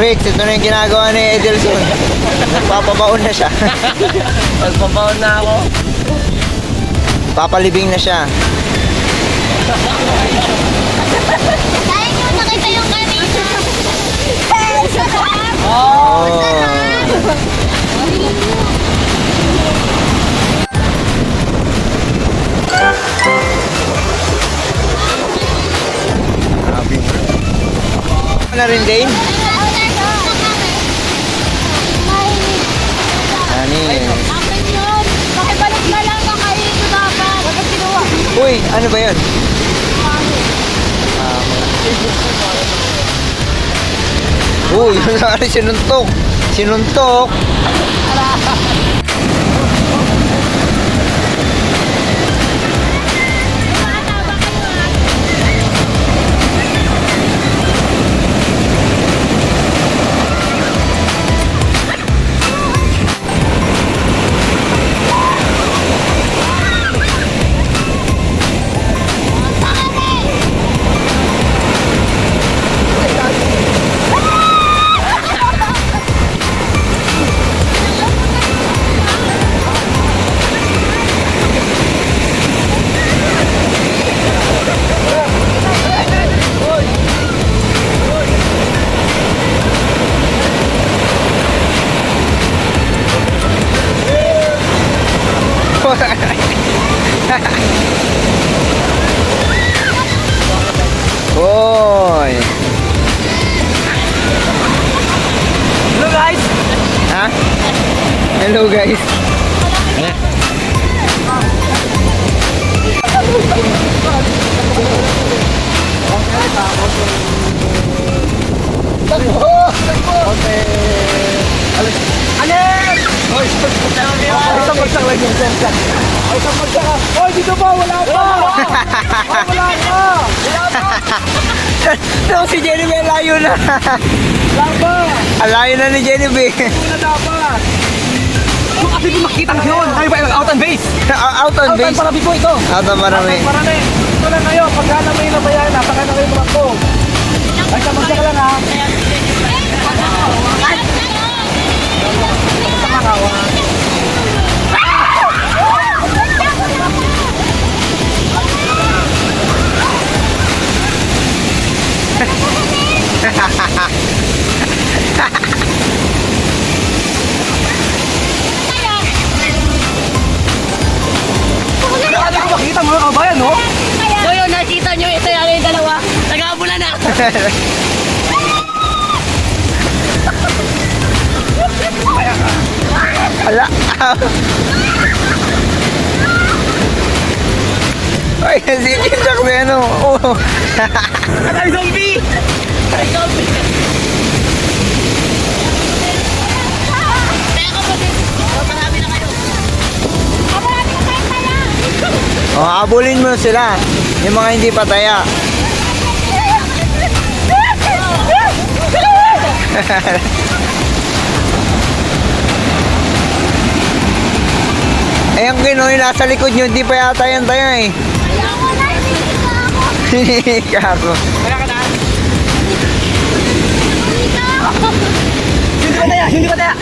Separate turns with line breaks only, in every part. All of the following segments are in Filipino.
Bricks, ito na yung ginagawa ni Edelson. Nagpapabaon na siya.
Nagpabaon na ako.
Papalibing na siya.
Dahil yung nakita yung kanina.
Oh. Ano rin, Dane? Ani.
Akin yun. Pakibalik na lang ang kayo ito dapat. Bakit kinuha?
Uy, ano ba yun? Uy, yun na rin sinuntok. Sinuntok. Hoy.
Hello guys!
Ha? Hello guys.
Isang magsak lang yung sensor. Isang magsak ka. Hoy, dito ba? Wala pa! Wala pa!
No, si Jennifer layo na.
Wala pa!
Alayo na ni Jennifer.
Wala dapat! Yung kasi di makita na yun. Ay, out on base!
Out on base.
Out on parabi po ito.
Out on marami.
Out on marami. Ito lang kayo. Pagkala may nabayan, napaka na kayo tumakbo. Ay, isang magsak lang ha. Isang makawan. Hindi ko makita mga kabayan, no?
So yun, nakita nyo ito yung dalawa. Nag-aabulan na.
Ala. Ay, si Jack na ano. Oh.
Ay, zombie!
Ay, zombie. Kaya ka po din. Marami na kayo.
Marami na kayo pala.
Oh, habulin mo sila. Yung mga hindi pataya. Eh, ang Pinoy nasa likod nyo, hindi pa yata yan tayo eh. Hindi ka ako.
Kaya ka na? Hindi ba taya? Hindi ba taya?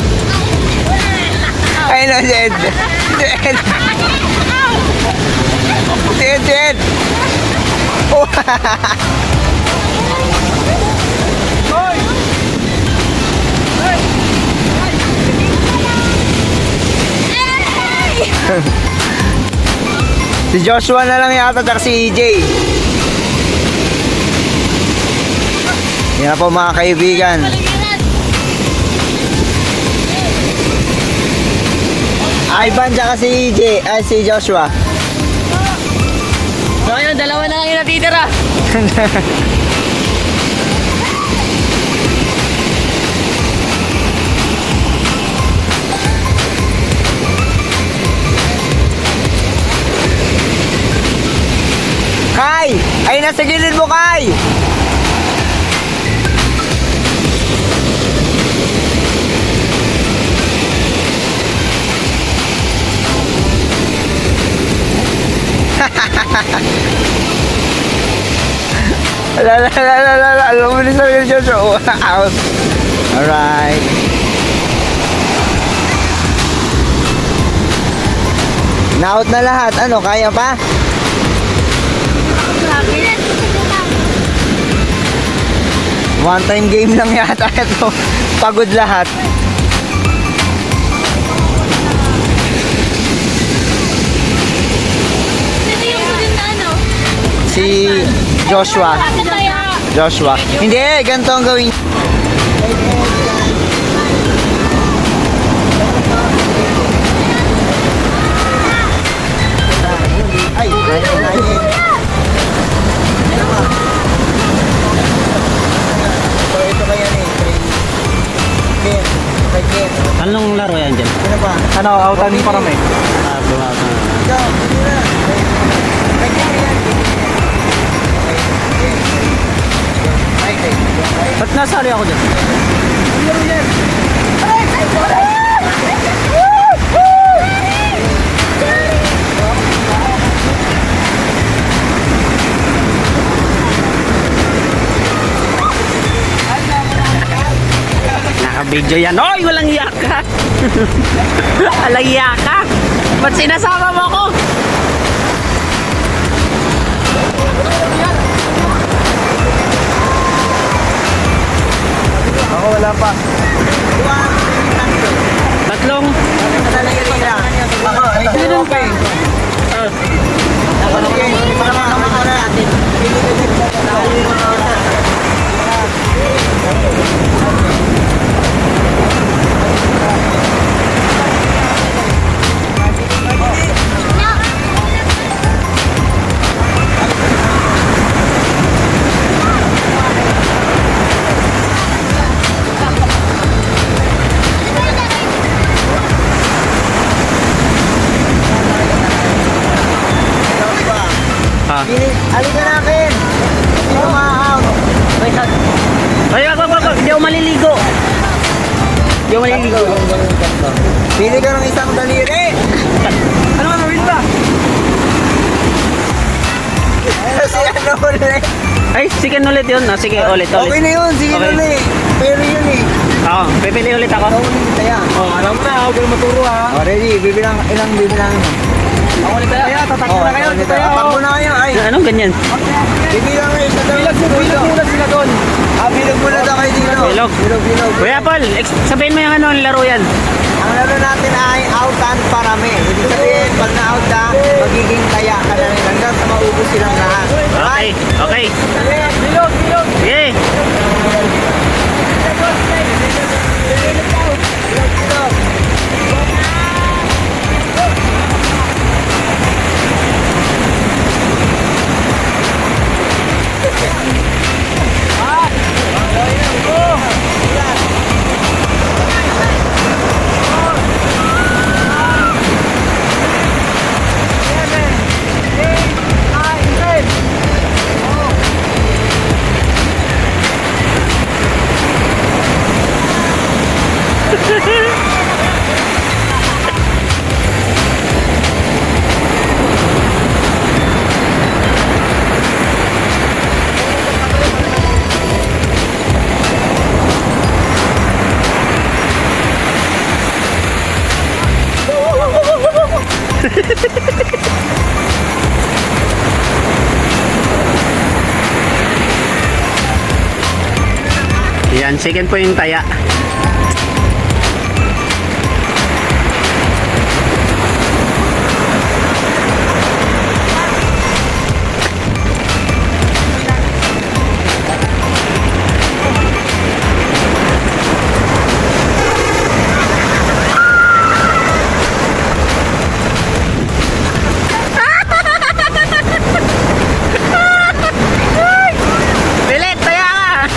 Ay, no, Jed. Jed. Jed, Jed. Oh.
Hoy! Hoy!
Si Joshua na lang yata at si EJ. Yan na po mga kaibigan. Ivan tsaka si EJ, ay si Joshua.
So yun, dalawa na lang yung natitira.
nga sa gilid mo, Kai! Alam mo ni Sir Joshua. Out. Alright. Na-out na lahat. Ano, kaya pa? One time game lang yata ito. Pagod lahat.
Sino yung sunod na ano?
Si Joshua.
Kaya,
Joshua. Hindi, ganito ang gawin. Ay, ito kaya ni. Again.
Anong laro yan dyan?
Sino ba?
Ano, outan para may.
Ikaw, hindi na. Again yan.
Ba't nasali ako dyan? Naka-video yan. Oy, walang iyak ka. Walang iyak ka. Ba't sinasama mo ako?
Ako wala pa.
Tatlong.
Sino pa eh?
Ha?
Halika na akin. Hindi ko ma-out.
Ay, wag. Hindi ako maliligo. Hindi ako maliligo.
Pili ka ng isang daliri.
Ano man win ba?
Kasi ano ulit.
Ay, sige ulit yun. Ah, sige, ulit.
Okay na yun. Sige
Okay.
na ulit. Pero yun eh.
Oo, pipili ulit ako.
Naulit kaya.
Oh, alam mo na, ako ganun maturo ha.
Oh, ready. Ilang bibilang mo.
Ako ulit kaya, tatakbo na kayo. Tayo.
Takbo na kayo. Ay,
Anong ganyan?
bibilang kayo sa
Bilag muna sila doon.
Bilog muna daw kayo dito.
Bilog.
Bilog.
Kuya Paul, sabihin mo yung ano, laro yan.
Ang laro natin ay outan parami. Ibig sabihin, pag na-out ka, magiging taya ka na rin hanggang sa maubos silang lahat.
Okay, okay.
Bilog.
Sige. Yan, second po yung taya.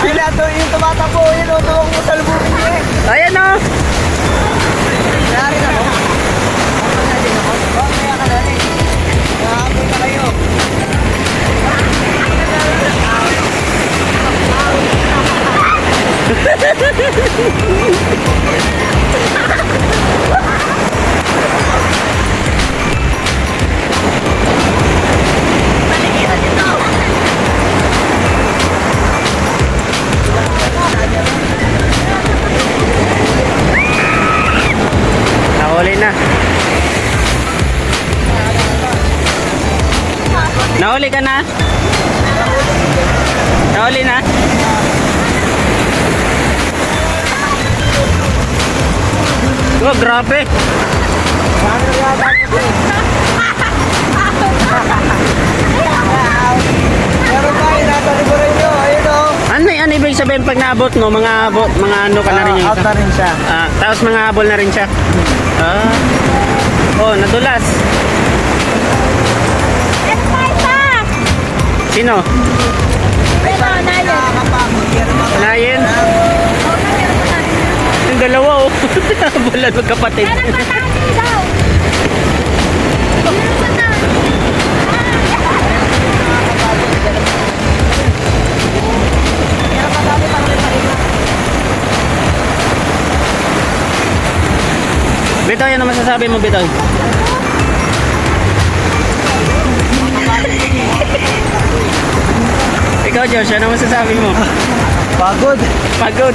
Ay, lahat yung tumatakbo, yun, tuwag mo sa lubugin
Nahuli ka na? Nahuli na? Oh, grabe.
Pero ba, inataliburan nyo. Ayun o.
Ano ibig sabihin pag naabot mo? Mga ano ka na rin yung
Out na rin siya.
tapos mga habol na rin siya. Oh, nadulas.
Ano pa isa?
Sino?
Ito, nayo.
Nakakapagod. Yan ang mga
Nayin? Yung dalawa oh. Habolan magkapatid.
Meron pa tani daw. Meron pa tani.
Bitoy, ano masasabi mo, Bitoy? Ikaw, Josh, ano masasabi mo?
Pagod.
Pagod.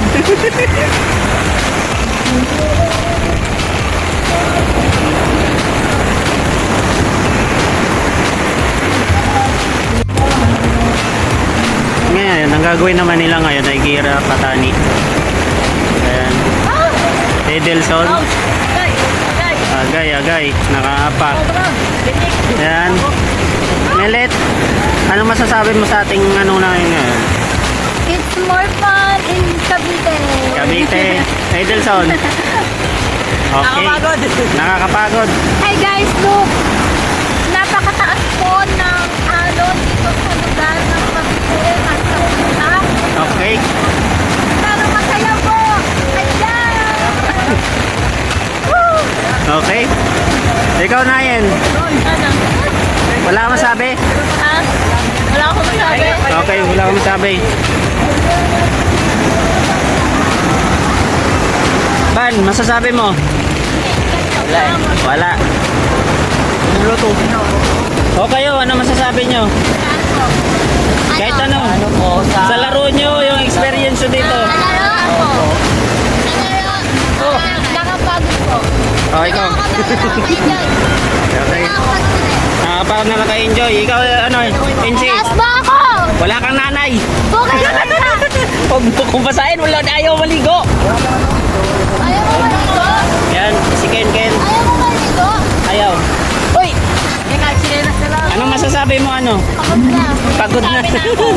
Ngayon, ang gagawin naman nila ngayon ay Gira Patani. Ayan. Edelson. Agay. Nakaapak. Ayan. Melet, ano masasabi mo sa ating ano na yun ngayon?
It's more fun in Cavite.
Cavite. Edelson. Okay. Nakakapagod.
Hey guys, look! Napakataas po ng alon dito sa lugar ng Cavite at sa utak.
Okay.
Pero masaya po! Ayan! Woo!
Okay. Ikaw na yan.
Ano?
Wala kang masabi?
Ha? Wala akong masabi.
Okay, wala kang masabi. Ban, masasabi mo? Wala. O kayo, ano masasabi nyo? Kahit ano. Sa laro nyo, yung experience nyo dito.
Nakapagod po.
O, ikaw. Okay. Nakapagod na naka-enjoy. Ikaw, ano, NC?
Taas ba ako?
Wala kang nanay.
Bukay naman ka!
Huwag mo kung basahin, wala na ayaw maligo.
Ayaw mo maligo?
Yan, si Ken.
Ayaw mo maligo?
Ayaw. Uy! Anong masasabi mo, ano?
Pagod na.
Pagod na.
Sabi na ako.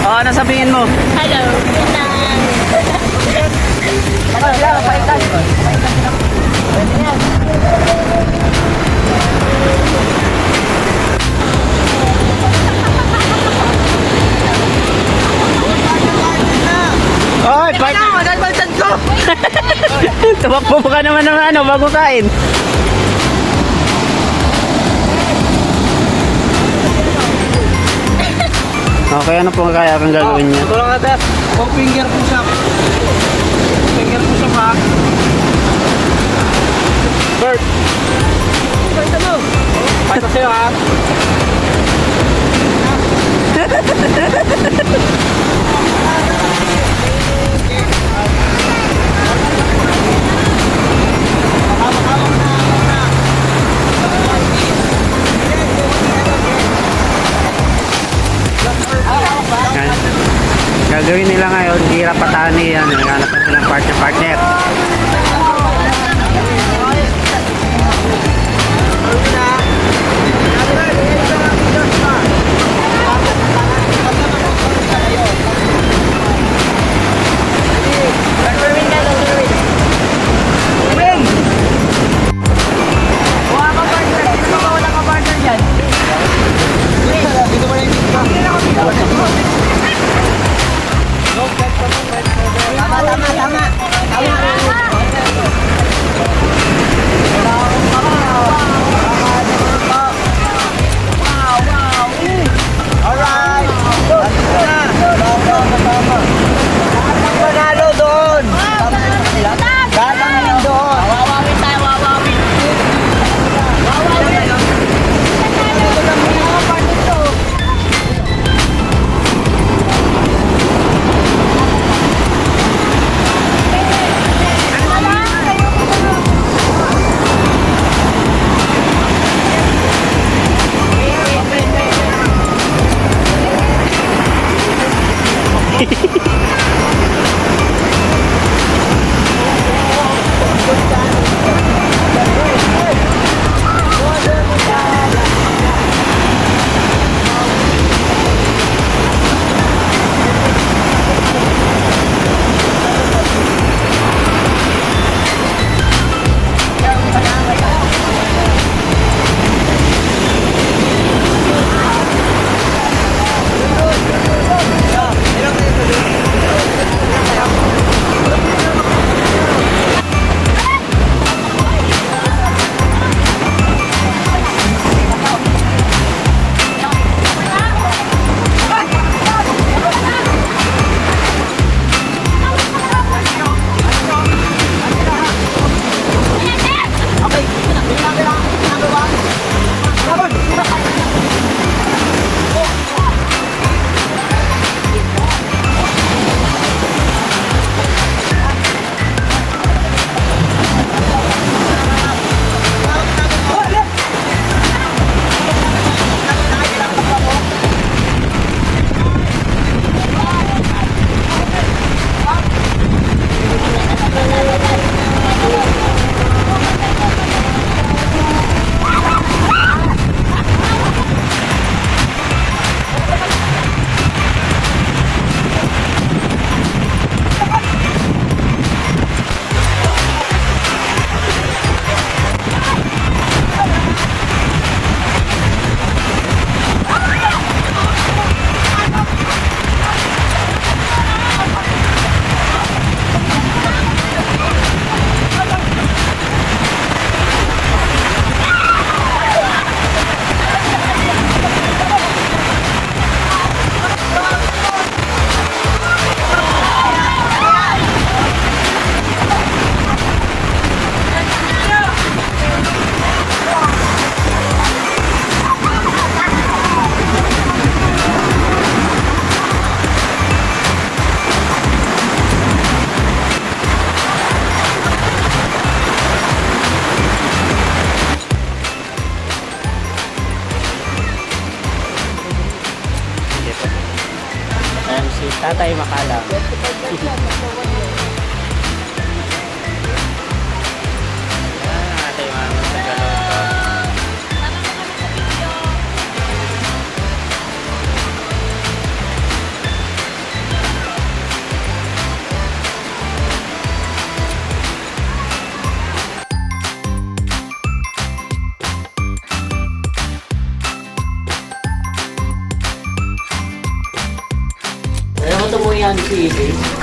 O, ano sabihin mo?
Hello. Good night.
Oy, part na! Tumakbo ka naman ng ano, bago kain. Okay, ano po kaya kang gagawin niya?
Ito lang natin. Kung finger push up. Finger push up ha. Bert. Bert ano? Pato sa'yo ha.
Yan. Gagawin nila ngayon, Gira Patani yan. Naghanap na silang partner.
Tama.
Tatay Makalam. Yan ang ating mga Tagalog.
Alam mo ito mo yan si Ibe?